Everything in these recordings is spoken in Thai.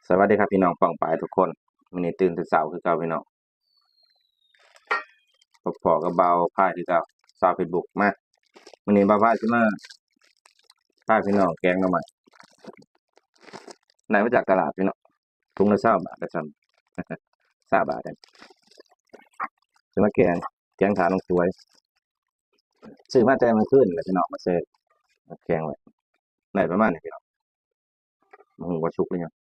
สวัสดีครับพี่น้องป้องปายทุกคนวันนี้ตื่นแต่เช้าคือเก่าพี่น้องพอกับเบาพายคือเก่าสาวเฟซบุ๊กมาวันนี้เบาพายสิมาพาพี่น้องแกงหน่อไม้ไหนมาจากตลาดพี่น้องถุงละ20 บาทกระซำ20 บาทเองสิมาแกงขาลงสวยซื้อมาแต่มันขึ้นแล้วพี่น้องมาเสิร์ฟมาแกงไว้ไหนประมาณนี้พี่น้องมันหัวชุกเลยยัง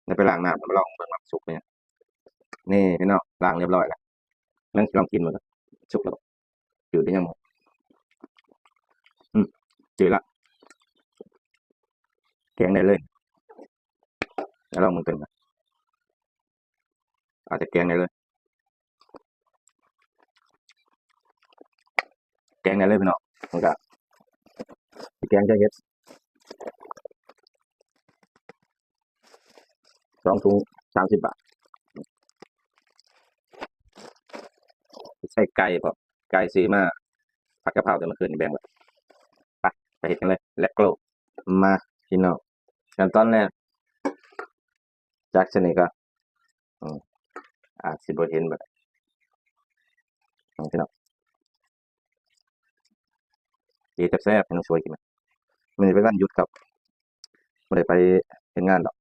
ในไปล้างน้ำมาลองเบิ่งว่าสุกเลยงนี่พี่น้องล้างเรียบร้อยแล้วนั่งลองกินหมดแล้วสุกแล้วจืดได้ยังหมดอืมจืดละแกงได้เลยแล้วลองมึงเป็นนะอาจจะแกงได้เลยแกงได้เลยพี่น้องมันก็แกงจะเฮ็ด2 ถุง30 บาทใส่ไก่พอไก่ซื้อมาผัดกะเพราแต่เมื่อคืนนี่แบ่งไว้ไปไปเฮ็ดกันเลยและโกลมาพี่น้องขั้นตอนแรกจากชนิดก็อืมอาจสิบ่เห็นบ่ได้พี่น้องเฮ็ดแซ่บๆให้น้องช่วยกินมื้อนี้เป็นวันหยุดครับบ่ได้ไปเฮ็ดงานดอก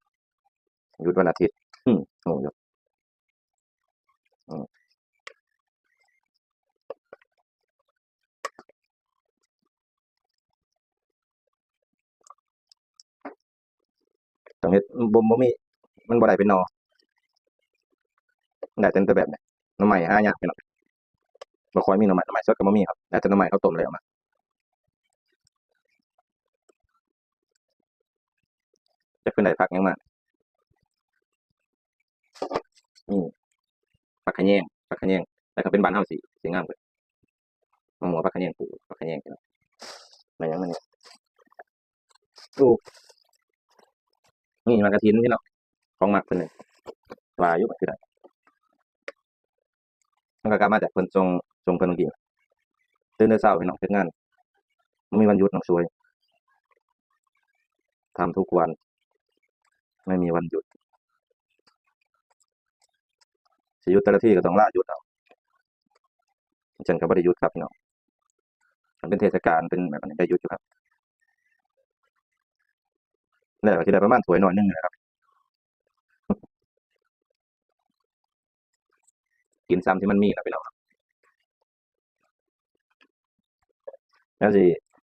หยุดวันอาทิตย์งงอยู่อืมต้องเฮ็ดบ่มีมันบ่ได้เป็นหน่อมันได้แต่แบบนี้หน่อไม้หายากพี่น้องบ่ค่อยมีหน่อไม้สดก็บ่มีครับได้แต่หน่อไม้เขาต้มแล้วมาจักเพิ่นได้ผักหยังมาอืมผักขะแยงแต่ถ้าเป็นบ้านเฮาสิงามกว่าหม่วงผักขะแยงปลูกผักขะแยงพี่น้องแม่นหยังมันนี่ปลูกนี่มากระถินพี่น้องของมักเพิ่นเลยว่าอยู่มันคือได้มันก็กลับมาจากเพิ่นส่งเพิ่นเมื่อกี้ตื่นแต่เช้าพี่น้องเฮ็ดงานบ่มีวันหยุดน้องช่วยทำทุกวันไม่มีวันหยุดสิหยุดแต่ละทีก็ต้องลาหยุดเอาฉันก็บ่ได้หยุดครับพี่น้องมันเป็นเทศกาลเป็นแบบนี้ได้หยุดอยู่ครับแล้วก็สิได้ประมาณถ้วยน้อยหนึงนี่แหละครับกินซ้ำที่มันมีนะพี่น้องแล้วสิ